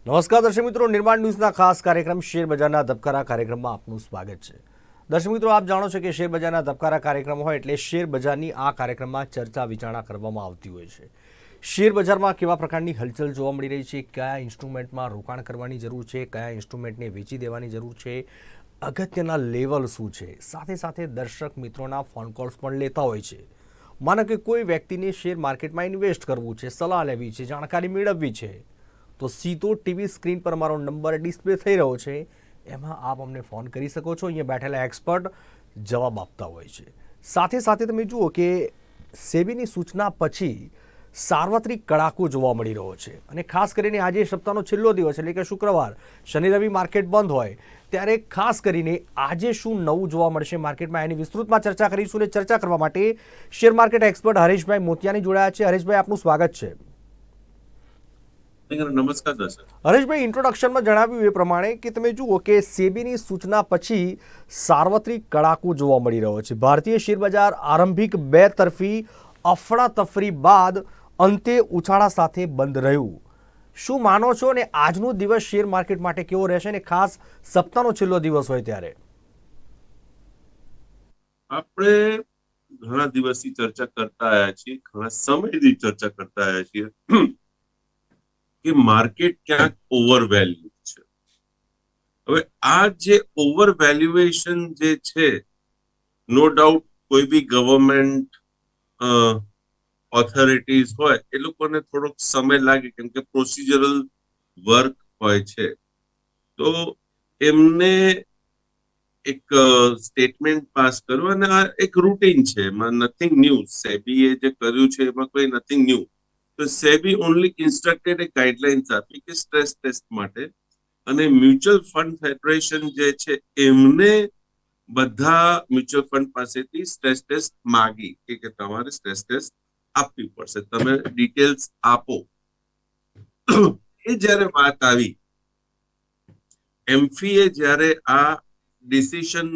નમસ્કાર દર્શક મિત્રો, નિર્માણ ન્યૂઝના ખાસ કાર્યક્રમ શેર બજારના ધબકારા કાર્યક્રમમાં આપનું સ્વાગત છે। દર્શક મિત્રો, આપ જાણો છો કે શેર બજારના ધબકારા કાર્યક્રમ હોય એટલે શેર બજારની આ કાર્યક્રમમાં ચર્ચા વિચારણા કરવામાં આવતી હોય છે। શેર બજારમાં કેવા પ્રકારની હલચલ જોવા મળી રહી છે, કયા ઇન્સ્ટ્રુમેન્ટમાં રોકાણ કરવાની જરૂર છે, કયા ઇન્સ્ટ્રુમેન્ટને વેચી દેવાની જરૂર છે, અગત્યના લેવલ શું છે, સાથે સાથે દર્શક મિત્રોના ફોન કોલ્સ પણ લેતા હોય છે। માનો કે કોઈ વ્યક્તિને શેર માર્કેટમાં ઇન્વેસ્ટ કરવું છે, સલાહ લેવી છે, જાણકારી મેળવવી છે, તો સીધો ટીવી સ્ક્રીન પર મારો નંબર ડિસ્પ્લે થઈ રહ્યો છે, એમાં આપ અમને ફોન કરી શકો છો। અહીંયા બેઠેલા એક્સપર્ટ જવાબ આપતા હોય છે। સાથે સાથે તમે જુઓ કે સેબીની સૂચના પછી સાર્વત્રિક કડાકો જોવા મળી રહ્યો છે અને ખાસ કરીને આજે સપ્તાહનો છેલ્લો દિવસ એટલે કે શુક્રવાર, શનિ રવિ માર્કેટ બંધ હોય ત્યારે ખાસ કરીને આજે શું નવું જોવા મળશે માર્કેટમાં એની વિસ્તૃતમાં ચર્ચા કરીશું। અને ચર્ચા કરવા માટે શેર માર્કેટ એક્સપર્ટ હરેશભાઈ મોતિયાની જોડાયા છે। હરેશભાઈ, આપનું સ્વાગત છે। નમસ્કાર દર્શક। હરેશભાઈ, ઇન્ટ્રોડક્શનમાં જણાવ્યું એ પ્રમાણે કે તમે જુઓ કે સેબીની સૂચના પછી સાર્વત્રિક કડાકો જોવા મળી રહ્યો છે। ભારતીય શેર બજાર આરંભિક બે તરફી અફડાતફરી બાદ અંતે ઉછાળા સાથે બંધ રહ્યું। શું માનો છો અને આજનો દિવસ શેર માર્કેટ માટે કેવો રહેશે, અને ખાસ સપ્તાહનો છેલ્લો દિવસ હોય ત્યારે? આપણે ઘણા દિવસથી ચર્ચા કરતા આવ્યા છીએ, ઘણા સમયથી ચર્ચા કરતા આવ્યા છીએ કે માર્કેટ ક્યાંક ઓવરવેલ્યુ છે। હવે આ જે ઓવર વેલ્યુએશન જે છે, નો ડાઉટ કોઈ બી ગવર્મેન્ટ ઓથોરિટીઝ હોય એ લોકોને થોડોક સમય લાગે, કેમ કે પ્રોસિજરલ વર્ક હોય છે। તો એમને એક સ્ટેટમેન્ટ પાસ કર્યું અને આ એક રૂટીન છે, એમાં નથિંગ ન્યૂ। સેબીએ જે કર્યું છે એમાં કોઈ નથિંગ ન્યૂ। તો સેબી ઓનલી ઇન્સ્ટ્રક્ટેડ એ ગાઈડલાઇન્સ આપી કે સ્ટ્રેસ ટેસ્ટ માટે, અને મ્યુચ્યુઅલ ફંડ ફેડરેશન જે છે એમને બધા મ્યુચ્યુઅલ ફંડ પાસેથી સ્ટ્રેસ ટેસ્ટ માગી કે તમારે સ્ટ્રેસ ટેસ્ટ આપવી પડશે, તમે ડિટેલ્સ આપો। એ જ્યારે વાત આવી, એમ્ફીએ જ્યારે આ ડિસિઝન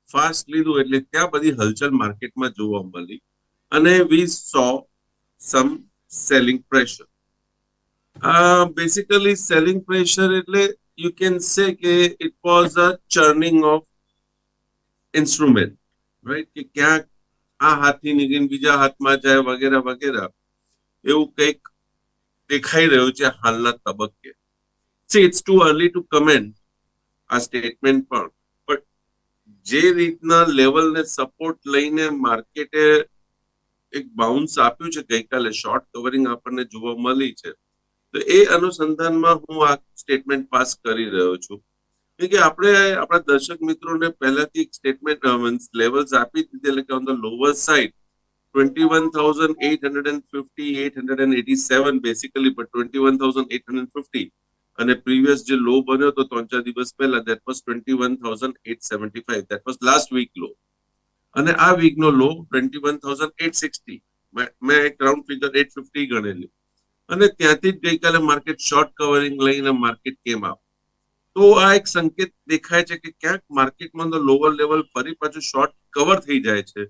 ફાસ્ટ લીધું એટલે ત્યાં બધી હલચલ માર્કેટમાં જોવા મળી અને we saw some selling pressure. Basically selling pressure એટલે યુ કેન સે કે it was a churning of instrument, right, કે ક્યાંક આ હાથથી નીકળીને બીજા હાથમાં જાય વગેરે વગેરે, એવું કંઈક દેખાઈ રહ્યું છે હાલના તબક્કે। See, it's too early to comment આ સ્ટેટમેન્ટ પણ જે રીતના લેવલને સપોર્ટ લઈને માર્કેટે એક બાઉન્સ આપ્યું છે ગઈકાલે, શોર્ટ કવરિંગ આપણને જોવા મળી છે, તો એ અનુસંધાનમાં હું આ સ્ટેટમેન્ટ પાસ કરી રહ્યો છું। કે આપણે આપણા દર્શક મિત્રોને પહેલાથી એક સ્ટેટમેન્ટ લેવલ્સ આપી દીધી, એટલે કે on the lower side 21,850 887 basically, but 21,850, અને પ્રીવિયસ જે લો બન્યો હતો 3-4 દિવસ પહેલા, that was 21,875, that was last week low, અને આ વીકનો લો 21,860, મેં એક રાઉન્ડ ફિગર 850 ગણેલી, અને ત્યાંથી જ ગઈકાલે માર્કેટ શોર્ટ કવરિંગ લઈને માર્કેટ કેમ આપ। તો આ એક સંકેત દેખાય છે કે ક્યાંક માર્કેટમાં લોવર લેવલ ફરી પાછું શોર્ટ કવર થઈ જાય છે,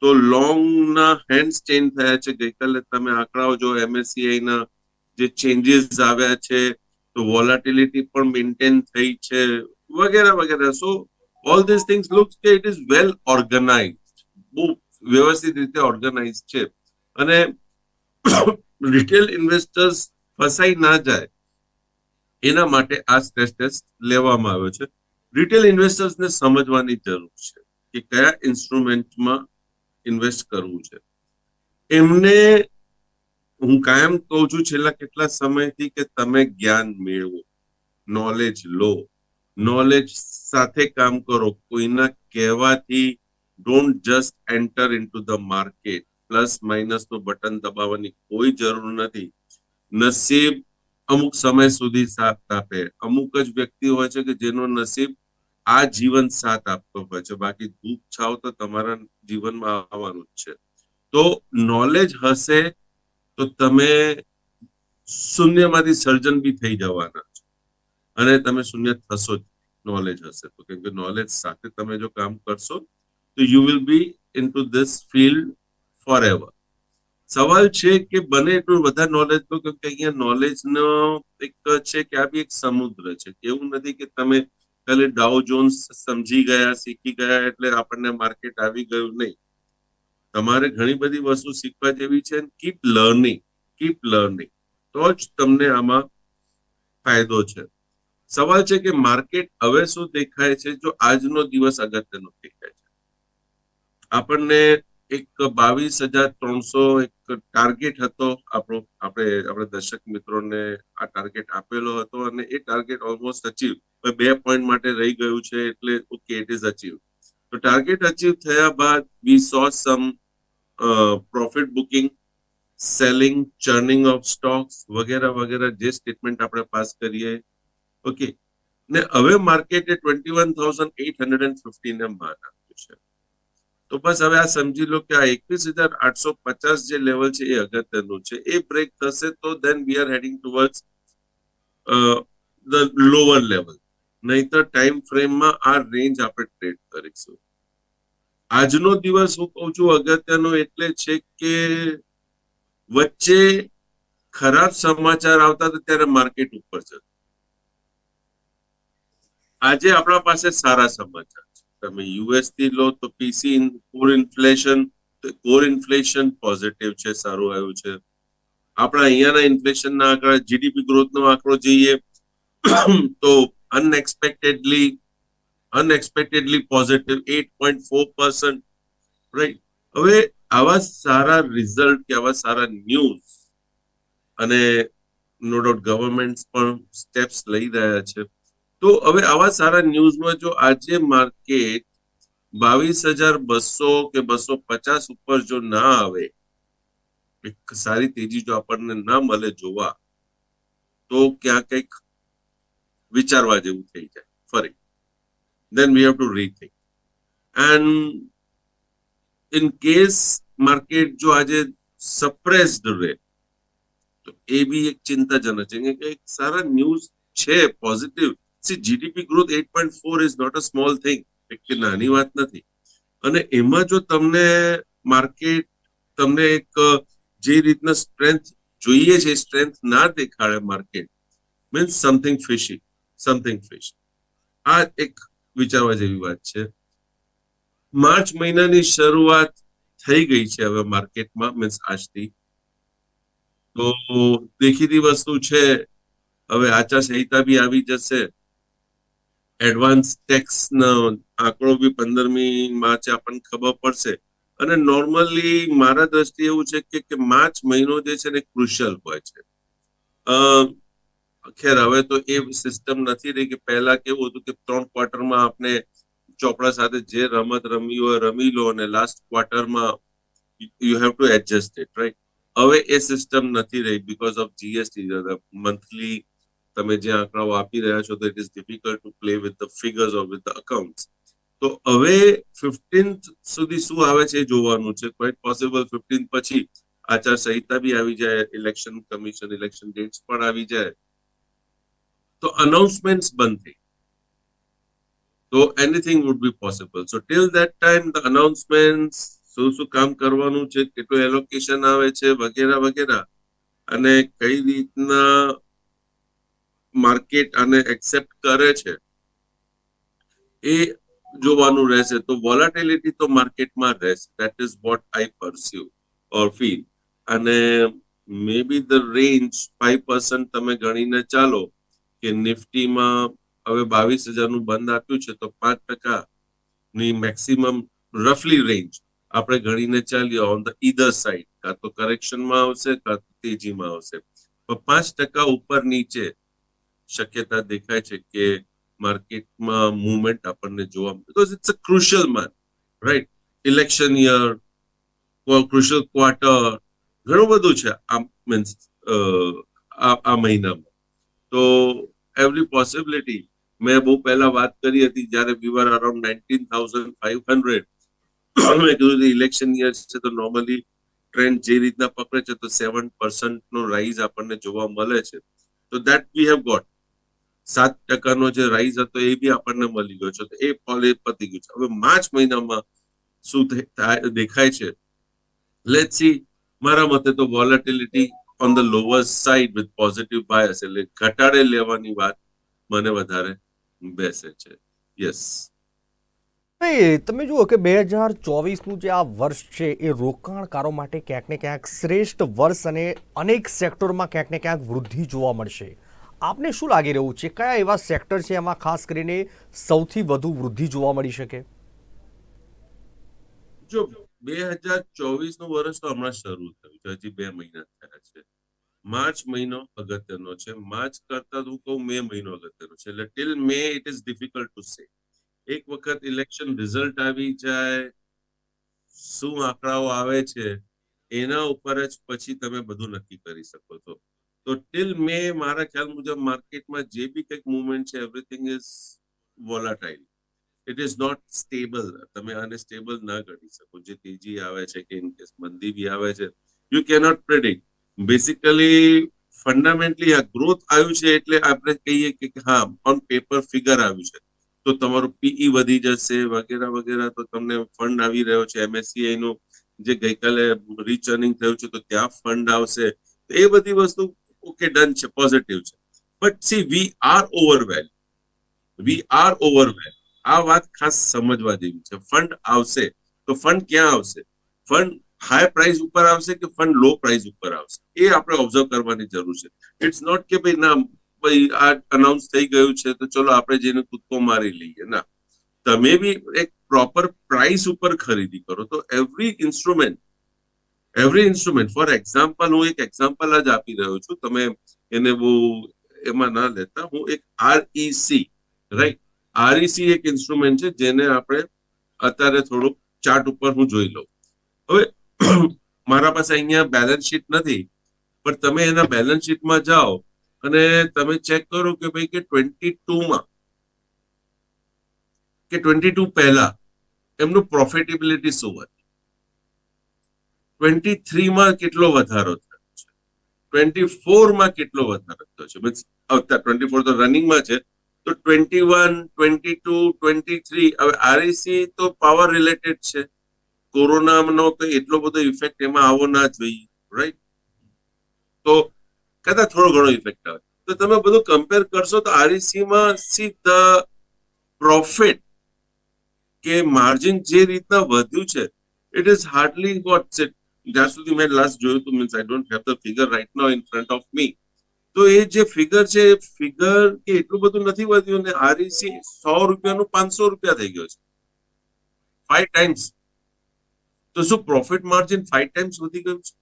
તો લોંગના હેન્ડ્સ ચેન્જ થયા છે। ગઈકાલે તમે આંકડાઓ જો MSCI ના જે ચેન્જીસ આવ્યા છે, તો વોલાટિલિટી પણ મેન્ટેન થઈ છે વગેરે વગેરે। સો ઓલ ધીસ થિંગ્સ લુક્સ કે ઇટ ઇઝ વેલ ઓર્ગેનાઇઝડ, બહુ વ્યવસ્થિત રીતે ઓર્ગેનાઇઝ છે, અને રિટેલ ઇન્વેસ્ટર્સ ફસાઈ ના જાય એના માટે આ સ્ટ્રેસ ટેસ્ટ લેવામાં આવ્યો છે। રિટેલ ઇન્વેસ્ટર્સને સમજવાની જરૂર છે કે કયા ઇન્સ્ટ્રુમેન્ટમાં ઇન્વેસ્ટ કરવું છે। એમને હું કાયમ કહું છું છેલ્લા કેટલા સમયથી કે તમે જ્ઞાન મેળવો, નોલેજ લો, નોલેજ સાથે કામ કરો। કોઈના કહેવાથી don't just enter into the market. Plus minus નું બટન દબાવવાની કોઈ જરૂર નથી। નસીબ અમુક સમય સુધી સાથ આપે, અમુક જ વ્યક્તિ હોય છે કે જેનો નસીબ આ જીવન સાથ આપતો હોય છે, બાકી ધૂપ છાવ તો તમારા જીવનમાં આવવાનું જ છે। તો નોલેજ હશે તો તમે શૂન્યમાંથી સર્જન બી થઈ જવાના છો, અને તમે શૂન્ય થશો જ નોલેજ હશે તો, કેમ કે નોલેજ સાથે તમે જો કામ કરશો તો you will be into this field forever. સવાલ છે કે બને એટલું વધારે નોલેજ લો, કેમ કે અહીંયા નોલેજનો એક છે કે આ બી એક સમુદ્ર છે. એવું નથી કે તમે ખાલી ડાઉ જોન્સ સમજી ગયા, શીખી ગયા એટલે આપણને માર્કેટ આવી ગયું, નહીં. તમારે ઘણી બધી વસ્તુ શીખવા જેવી છે. કીપ લર્નિંગ, તો જ તમને આમાં ફાયદો છે. સવાલ છે કે માર્કેટ હવે શું દેખાય છે, જો આજનો દિવસ અગત્યનો દેખાય છે. આપણને એક 22,300 એક ટાર્ગેટ હતો આપણો, આપણે દર્શક મિત્રોને આ ટાર્ગેટ આપેલો હતો અને એ ટાર્ગેટ ઓલમોસ્ટ અચીવ. 2 પોઈન્ટ માટે રહી ગયું છે એટલે ઓકે, ઇટ ઇઝ અચીવ. તો ટાર્ગેટ અચીવ થયા બાદ we saw some profit booking, selling, churning of stocks વગેરે વગેરે, જે સ્ટેટમેન્ટ આપણે પાસ કરીએ. ઓકે, ને હવે માર્કેટે 21,850 ને માન આપ્યું છે. તો બસ હવે આ સમજી લો કે આ 21,850 જે લેવલ છે એ અગત્યનું છે. એ બ્રેક થશે તો then we are heading towards the lower level. નહીતર ટાઈમ ફ્રેમમાં આ રેન્જ આપણે ટ્રેડ કરીશું. આજનો દિવસ હું કહું છું અગત્યનો એટલે છે કે વચ્ચે ખરાબ સમાચાર આવતા હતા ત્યારે માર્કેટ ઉપર છે. આજે આપણા પાસે સારા સમાચાર છે. તમે યુએસ થી લો તો પીસી કોર ઇન્ફ્લેશન પોઝિટિવ છે, સારું આવ્યું છે. આપણા અહીંયાના ઇન્ફ્લેશનના આંકડા, જીડીપી ગ્રોથનો આંકડો જોઈએ તો અનએક્સપેક્ટેડલી પોઝિટિવ 8.4%, રાઈટ. હવે આવા સારા રિઝલ્ટ કે આવા સારા ન્યૂઝ, અને નો ડાઉટ ગવર્મેન્ટ પણ સ્ટેપ્સ લઈ રહ્યા છે. તો હવે આવા સારા ન્યૂઝમાં જો આજે માર્કેટ 22,200 કે 250 ઉપર જો ના આવે, એક સારી તેજી જો આપણને ના મળે જોવા, તો ક્યાં કંઈક વિચારવા જેવું થઈ જાય ફરી. then we have to rethink. and in case market જો આજે સપ્રેસ્ડ રહે તો એ બી એક ચિંતાજનક છે, કે એક સારા ન્યૂઝ છે positive. See, GDP growth 8.4 is not a small thing, એક નાની વાત નથી. અને એમાં જો માર્કેટ તમને એક જે રીતના સ્ટ્રેન્થ જોઈએ છે સ્ટ્રેન્થ ના દેખાડે માર્કેટ, મીન્સ સમથિંગ ફિશી. આ એક વિચારવા જેવી વાત છે. માર્ચ મહિનાની શરૂઆત થઈ ગઈ છે હવે માર્કેટમાં, મીન્સ આજથી. તો દેખીતી વસ્તુ છે, હવે આચારસંહિતા બી આવી જશે. એડવાન્સ ટેક્સ નો આંકડો બી 15મી માર્ચે આપણને ખબર પડશે. અને નોર્મલી મારા દ્રષ્ટિએ એવું છે કે માર્ચ મહિનો જે છે ને ક્રુશિયલ હોય છે. ખેર હવે તો એ સિસ્ટમ નથી રહી કે પહેલા કેવું હતું કે 3 ક્વાર્ટરમાં આપણે ચોપડા સાથે જે રમત રમી હોય રમી લો, અને લાસ્ટ ક્વાર્ટરમાં you have two adjust it, right. હવે એ સિસ્ટમ નથી રહી બીકોઝ ઓફ જીએસટી. મંથલી તમે જે આંકડાઓ આપી રહ્યા છો તો it is difficult to play with the figures or with the accounts. તો હવે 15th સુધી શું આવે છે એ જોવાનું છે. ક્વાઇટ પોસિબલ 15th પછી આચારસંહિતા બી આવી જાય, ઇલેક્શન કમિશન ઇલેક્શન ડેટ્સ પણ આવી જાય, તો અનાઉન્સમેન્ટ્સ બંધ થઈ, તો anything would be possible. So till that time the announcements, શું કામ કરવાનું છે, કેટલું એલોકેશન આવે છે વગેરે વગેરે, અને કઈ રીતના માર્કેટ આને એક્સેપ્ટ કરે છે એ જોવાનું રહેશે. તો વોલેટિલિટી તો માર્કેટમાં રહેશે. That is what I pursue or feel. અને મે બી ધ રેન્જ 5% તમે ગણીને ચાલો કે નિફ્ટીમાં હવે 22,000 નું બંધ આપ્યું છે, તો 5% ની મેક્સિમમ રફલી રેન્જ આપણે ગણીને ચાલીએ ઓન ધ ઈધર સાઈડ. કાં તો કરેક્શનમાં આવશે, કાં તો તેજીમાં આવશે. તો 5% ઉપર નીચે શક્યતા દેખાય છે કે માર્કેટમાં મુવમેન્ટ આપણને જોવા મળે. Because it's a crucial month, right. Election year, crucial quarter, ઘણું બધું છે આ મીન્સ આ મહિનામાં. તો એવરી પોસિબિલિટી, મેં બહુ પહેલા વાત કરી હતી જ્યારે વી વર અરાઉન્ડ 19,500. મેં કીધું ઇલેક્શન યર છે તો નોર્મલી ટ્રેન્ડ જે રીતના પકડે છે તો 7% નો રાઇઝ આપણને જોવા મળે છે. તો દેટ વી હેવ ગોટ. 7% જે રાઇઝ હતો એ બી આપણને મળી ગયો છે, તો એ પતી ગયું છે. હવે માર્ચ મહિનામાં શું દેખાય છે, લેટ્સ સી. મારા મતે તો volatility on the lower side with positive bias, એટલે ઘટાડે લેવાની વાત મને વધારે બેસે છે. યસ. હવે તમે જુઓ કે 2024નું જે આ વર્ષ છે એ રોકાણકારો માટે ક્યાંક ને ક્યાંક શ્રેષ્ઠ વર્ષ અને અનેક સેક્ટરમાં ક્યાંક ને ક્યાંક વૃદ્ધિ જોવા મળશે. આપને શું લાગી રહ્યું છે, કયા એવા સેક્ટર છે એમાં ખાસ કરીને સૌથી વધુ વૃદ્ધિ જોવા મળી શકે? જો 2024નું વર્ષ તો હમણાં શરૂ થયું છે, હજી 2 મહિના થયા છે. માર્ચ મહિનો અગત્યનો છે. માર્ચ કરતા હું કહું મે મહિનો અગત્યનો છે. એટલે till May it is difficult to say. એક વખત ઇલેક્શન રિઝલ્ટ આવી જાય, શું આંકડાઓ આવે છે, એના ઉપર જ પછી તમે બધું નક્કી કરી શકો છો. તો ટિલ મે મારા ખ્યાલ મુજબ માર્કેટમાં જે બી કંઈક મુવમેન્ટ છે, everything is volatile. It is not stable. તમે આને સ્ટેબલ ના ગણી શકો. જે તેજી આવે છે કે ઇન કેસ મંદી બી આવે છે, you cannot predict. Basically fundamentally આ ગ્રોથ આવ્યું છે એટલે આપણે કહીએ કે હા, ઓન પેપર ફિગર આવ્યું છે, તો તમારું પીઈ વધી જશે વગેરે વગેરે. તો તમને ફંડ આવી રહ્યો છે, એમએસસીઆઈ નું જે ગઈકાલે રીચર્નિંગ થયું છે, તો ત્યાં ફંડ આવશે. એ બધી વસ્તુ ઓકે, ડન છે, પોઝિટિવ છે. But see, we are overvalued. We are overvalued. આ વાત ખાસ સમજવા જેવી છે. ફંડ આવશે તો ફંડ ક્યાં આવશે? ફંડ હાઈ પ્રાઇસ ઉપર આવશે કે ફંડ લો પ્રાઇસ ઉપર આવશે, એ આપણે ઓબ્ઝર્વ કરવાની જરૂર છે. ઇટ્સ નોટ કે ભાઈ ના, ભાઈ આ અનાઉન્સ થઈ ગયું છે તો ચલો આપણે જઈને કૂદકો મારી લઈએ. ના, તમે બી એક પ્રોપર પ્રાઇસ ઉપર ખરીદી કરો. તો એવરી ઇન્સ્ટ્રુમેન્ટ ફોર એક્ઝામ્પલ, હું એક એક્ઝામ્પલ જ આપી રહ્યો છું, તમે એને બહુ એમાં ના લેતા. હું એક આરઈસી, રાઈટ, આરઈસી એક ઇન્સ્ટ્રુમેન્ટ છે જેને આપણે અત્યારે થોડુંક ચાર્ટ ઉપર હું જોઈ લઉં. હવે મારા પાસે અહીંયા બેલેન્સ શીટ નથી, પણ તમે એના બેલેન્સ શીટમાં જાઓ અને તમે ચેક કરો કે ભાઈ કે 22માં કે 22 પહેલા એમનું પ્રોફિટેબિલિટી શું હતી, 23માં કેટલો વધારો થયો છે, 24માં કેટલો વધારો થયો છે. મીન્સ 24 તો રનિંગમાં છે, તો 21, 22, 23. હવે આરઈસી તો પાવર રિલેટેડ છે. કોરોનાનો તો એટલો બધો ઇફેક્ટ એમાં આવવો ના જોઈએ, રાઈટ? તો કદાચ થોડો ઘણો ઇફેક્ટ આવે. તો તમે બધું કમ્પેર કરશો તો આરઈસીમાં સી ધ પ્રોફિટ કે માર્જિન જે રીતના વધ્યું છે, ઇટ ઇઝ હાર્ડલી વોટ છે. જ્યાં સુધી મેં લાસ્ટ જોયું હતું, means I don't have the figure right now in front of me. તો એ જે ફિગર છે, ફિગર કે એટલું બધું નથી વધ્યું, ને આરઈસી 100 રૂપિયાનું 500 રૂપિયા થઈ ગયો છે, 5 ટાઈમ્સ. તો શું પ્રોફિટ માર્જિન 5 ટાઈમ્સ વધી ગયું છે?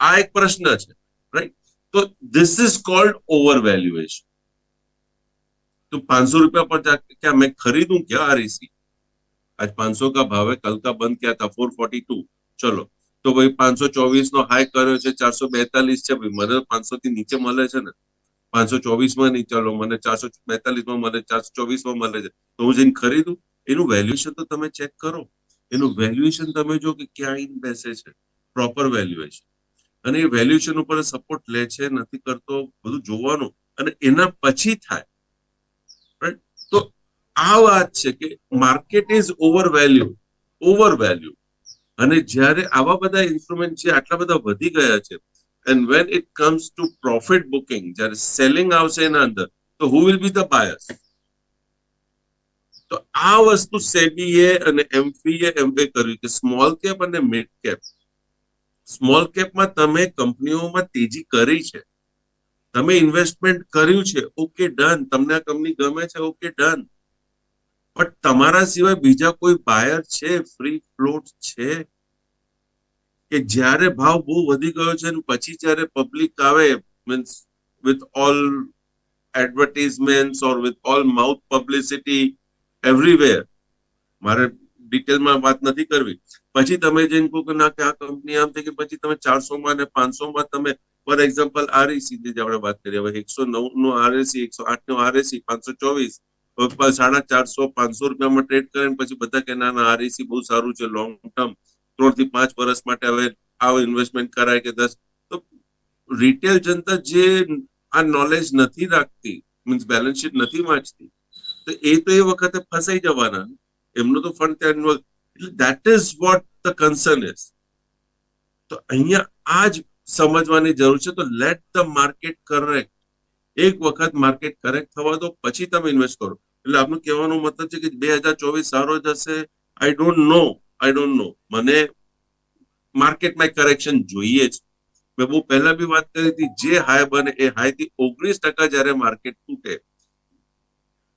આ એક પ્રશ્ન છે, રાઈટ? તો this is called over valuation. तो 500 रुपया पर जाके क्या मैं खरीदूं क्या आरईसी? आज 500 का भाव है, कल का बंद क्या था 442. चलो, તો ભાઈ 524 નો હાઈ કર્યો છે, 442 છે. ભાઈ મને 500 થી નીચે મળે છે ને, 524 માં નહીં, ચાલો મને 442 માં મળે, 424 માં મળે છે, તો હું જઈને ખરીદું? એનું વેલ્યુએશન તો તમે ચેક કરો. એનું વેલ્યુએશન તમે જો કે ક્યાં આવીને બેસે છે, પ્રોપર વેલ્યુએશન. અને એ વેલ્યુએશન ઉપર સપોર્ટ લે છે, નથી કરતો, બધું જોવાનું, અને એના પછી થાય, રાઈટ? તો આ વાત છે કે માર્કેટ ઇઝ ઓવર વેલ્યુ. અને જ્યારે આવા બધા ઇન્સ્ટ્રુમેન્ટ છે, આટલા બધા વધી ગયા છે, and when it comes to profit booking, જ્યારે સેલિંગ આવશે એના અંદર, તો who will be the buyers? તો આ વસ્તુ સેબીએ અને એમફીએ એમબે કર્યું કે સ્મોલ કેપ અને મિડ કેપ. સ્મોલ કેપમાં તમે કંપનીઓમાં તેજી કરી છે, તમે ઇન્વેસ્ટમેન્ટ કર્યું છે, ઓકે ડન. તમને આ કંપની ગમે છે, ઓકે ડન. પણ તમારા સિવાય બીજા કોઈ બાયર છે, ફ્રી ફ્લોટ છે, કે જ્યારે ભાવ બહુ વધી ગયો છે અને પછી જ્યારે પબ્લિક આવે, means with all advertisement or with all mouth publicity everywhere, મારે ડિટેલમાં વાત નથી કરવી, પછી તમે જઈને કહો કે ના કે આ કંપની આમ થઈ, કે પછી તમે 400 માં અને 500 માં તમે, ફોર એક્ઝામ્પલ આરઈસી જે આપણે વાત કરીએ, હવે 109 નું આરએસી, 108 નું આરએસી, 524, 450, 500 રૂપિયામાં ટ્રેડ કરે, પછી બધા કે ના ના આરઈસી બહુ સારું છે, લોંગ ટર્મ 3 થી 5 વર્ષ માટે હવે આવો ઇન્વેસ્ટમેન્ટ કરાય કે 10. તો રિટેલ જનતા જે આ નોલેજ નથી રાખતી, મીન્સ બેલેન્સ શીટ નથી વાંચતી, તો એ વખતે ફસાઈ જવાના. એમનો તો ફંડ ત્યાં ઇન્વોલ્વ. એટલે that is what the concern is. તો અહીંયા આ જ સમજવાની જરૂર છે. તો લેટ ધ માર્કેટ કરેક્ટ. એક વખત માર્કેટ કરેક્ટ થવા દો, પછી તમે ઇન્વેસ્ટ કરો. એટલે આપનું કહેવાનો મતલબ છે કે 2024 સારો જશે. I don't know. મને માર્કેટમાં કરેક્શન જોઈએ જ. મેં બહુ પહેલા બી વાત કરી હતી, જે હાઈ બને એ હાઈ થી 19% જયારે માર્કેટ તૂટે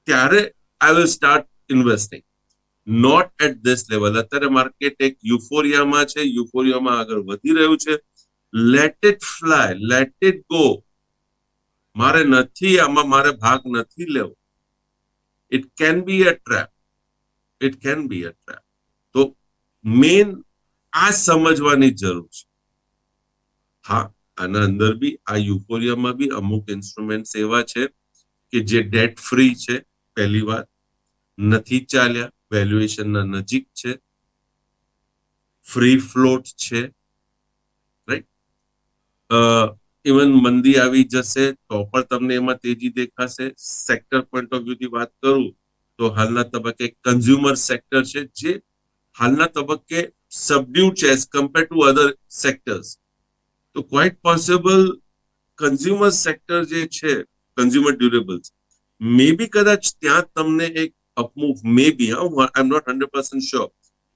ત્યારે I will start investing. Not at this level. અત્યારે માર્કેટ એક યુફોરિયામાં છે, યુફોરિયામાં આગળ વધી રહ્યું છે. Let it fly, let it go. મારે નથી આમાં, મારે ભાગ નથી લેવો. It can be a trap, it can be a trap. તો મેન આ સમજવાની જરૂર છે. હા, આના અંદર બી આ યુફોરિયામાં બી અમુક ઇન્સ્ટ્રુમેન્ટ્સ એવા છે કે જે ડેટ ફ્રી છે. પહેલી વાત, નથી ચાલ્યા, વેલ્યુએશનના નજીક છે, ફ્રી ફ્લોટ છે, રાઈટ. ઇવન મંદી આવી જશે તો પણ તમને એમાં તેજી દેખાશે. સેક્ટર પોઈન્ટ ઓફ વ્યૂ થી વાત કરું તો હાલના તબક્કે કન્ઝ્યુમર સેક્ટર છે જે હાલના તબક્કે સબડ્યુડ છે as compare to other sectors. તો ક્વાઇટ પોસિબલ કન્ઝ્યુમર સેક્ટર જે છે, કન્ઝ્યુમર ડ્યુરેબલ્સ, મે બી કદાચ ત્યાં તમને એક upmove, may be, I am not 100% sure,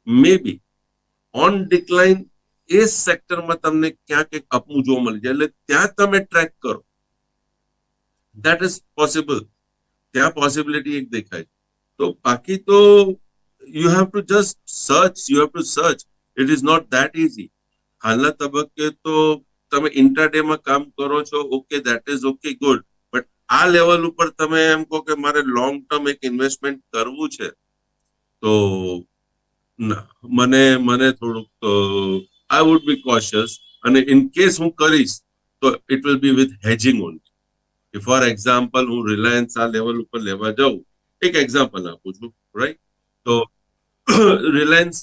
may be on decline એ સેક્ટરમાં તમને ક્યાંક એક અપમૂવ જોવા મળી જાય. એટલે ત્યાં તમે ટ્રેક કરો. That is possible. ત્યાં પોસિબિલિટી એક દેખાય. તો બાકી તો you have to just search, you have to search. It is not that easy. હાલના તબક્કે તો તમે ઇન્ટ્રાડેમાં કામ કરો છો, okay, that is okay, good. But આ લેવલ ઉપર તમે એમ કહો કે મારે લોંગ ટર્મ એક ઇન્વેસ્ટમેન્ટ કરવું છે, તો ના, મને થોડુંક આઈ વુડ બી કોશિયસ. અને ઇન કેસ હું કરીશ તો it will be with hedging only. For example, હું રિલાયન્સ આ લેવલ ઉપર લેવા જાઉં, એક એક્ઝામ્પલ આપું છું, રાઈટ. તો રિલાયન્સ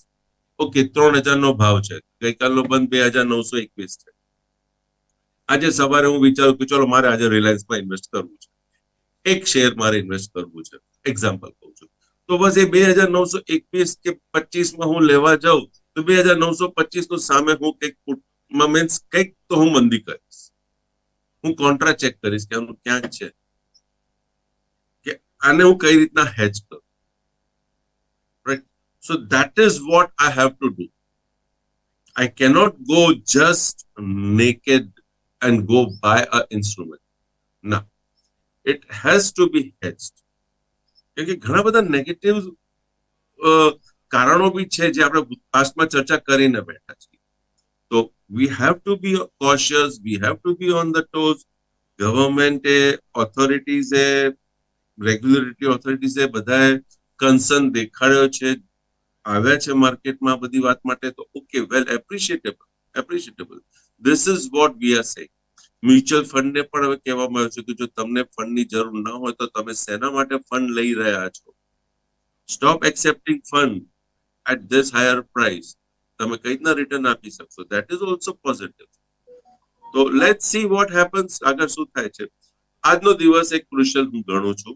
ઓકે 3,000 નો ભાવ છે, ગઈકાલનો બંધ 2,921 છે. આજે સવારે હું વિચારું કે ચલો મારે આજે રિલાયન્સમાં ઇન્વેસ્ટ કરવું છે, એક શેર મારે ઇન્વેસ્ટ કરવું છે, એક્ઝામ્પલ કહું છું. તો બસ એ 2,921 કે 25 હું લેવા જાઉં તો 2,925 નું સામે હું મીન્સ કંઈક તો હું મંદી કરીશ. હું કોન્ટ્રા ચેક કરીશ કે આનું ક્યાંક છે, કે આને હું કઈ રીતના હેજ કરું, right. So that is what I have to do. I cannot go just naked and go buy an instrument. No, it has to be hedged. કેમકે ઘણા બધા નેગેટિવ કારણો બી છે જે આપણે પાસ્ટમાં ચર્ચા કરીને બેઠા છીએ. તો we have to be cautious, we have to be on the toes. ગવર્મેન્ટે, ઓથોરિટીઝે, રેગ્યુલેટરી ઓથોરિટીઝે બધાએ કન્સર્ન દેખાડ્યો છે, આવ્યા છે માર્કેટમાં બધી વાત માટે. તો okay, well appreciable. This is what we are saying. Mutual ફંડને પણ હવે કહેવામાં આવ્યું છે કે જો તમને ફંડની જરૂર ના હોય તો તમે શેના માટે ફંડ લઈ રહ્યા છો. Stop accepting fund at this higher price. તમે કઈ રીતના રિટર્ન આપી શકશો, દેટ ઇઝ ઓલ્સો પોઝિટિવ. તો લેટ્સ સી વોટ હેપન્સ, આગળ શું થાય છે. આજનો દિવસ એક ક્રુશિયલ હું ગણું છું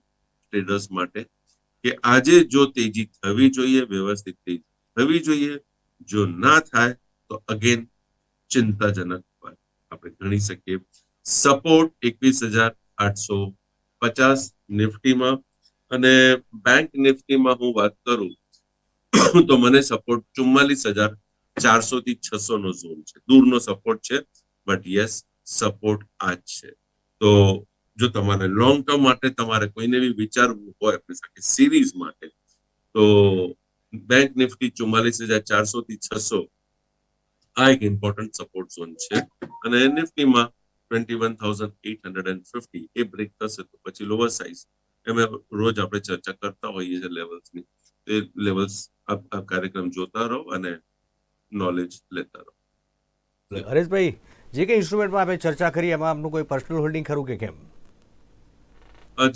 ટ્રેડર્સ માટે, કે આજે જો તેજી થવી જોઈએ, વ્યવસ્થિત તેજી થવી જોઈએ. જો ના થાય તો અગેન ચિંતાજનક વાત આપણે ગણી શકીએ. સપોર્ટ 21,850 નિફ્ટીમાં, અને બેંક નિફ્ટીમાં હું વાત કરું તો મને સપોર્ટ 44,400 થી 600 નો ઝોન છે. દૂરનો સપોર્ટ છે, બટ યસ, સપોર્ટ આ જ છે. તો જો તમારે લોંગ ટર્મ માટે તમારે કોઈને બી વિચારવું હોય સિરીઝ માટે, તો બેંક નિફ્ટી 44,400 થી 600 આ એક ઇમ્પોર્ટન્ટ સપોર્ટ ઝોન છે. અને નિફ્ટીમાં 21,850 એ બ્રેક થશે તો પછી લોઅર સાઇઝ, એમાં રોજ આપણે ચર્ચા કરતા હોઈએ છીએ લેવલ્સની. એ લેવલ્સ આ કાર્યક્રમ જોતા રહો અને નોલેજ લેતા રહો. હરેશભાઈ, જે કંઈ ઇન્સ્ટ્રુમેન્ટમાં આપણે ચર્ચા કરી એમાં આપનું કોઈ પર્સનલ હોલ્ડિંગ ખરું કે કેમ?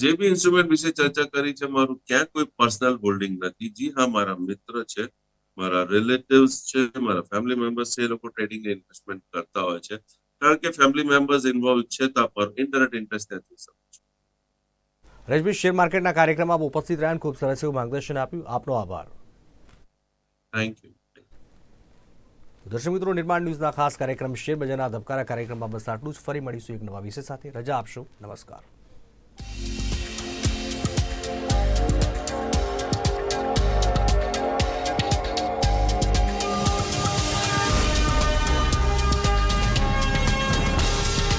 જે બી ઇન્સ્ટ્રુમેન્ટ વિશે ચર્ચા કરી છે, મારું ક્યાં કોઈ પર્સનલ હોલ્ડિંગ નથી. જી હા, મારા મિત્ર છે, મારા રિલેટિવ્સ છે, મારા ફેમિલી મેમ્બર્સ છે, એ લોકો ટ્રેડિંગ ઇન્વેસ્ટમેન્ટ કરતા હોય છે. કારણ કે ફેમિલી મેમ્બર્સ ઇન્વોલ્વ છે તો પર ઇન્ટરનેટ ઇન્ટરેસ્ટ નથી સમજ. હરેશભાઈ, શેર માર્કેટના કાર્યક્રમમાં આપ ઉપસ્થિત રહ્યા અને ખૂબ સરસ એવું માર્ગદર્શન આપ્યું. આપનો આભાર. Thank you. દર્શક મિત્રો, નિર્માણ ન્યૂઝના ખાસ કાર્યક્રમ શેર બજારના ધબકારા કાર્યક્રમમાં બસ આટલું જ. ફરી મળીશું એક નવા વિષય સાથે. રજા આપશો. નમસ્કાર.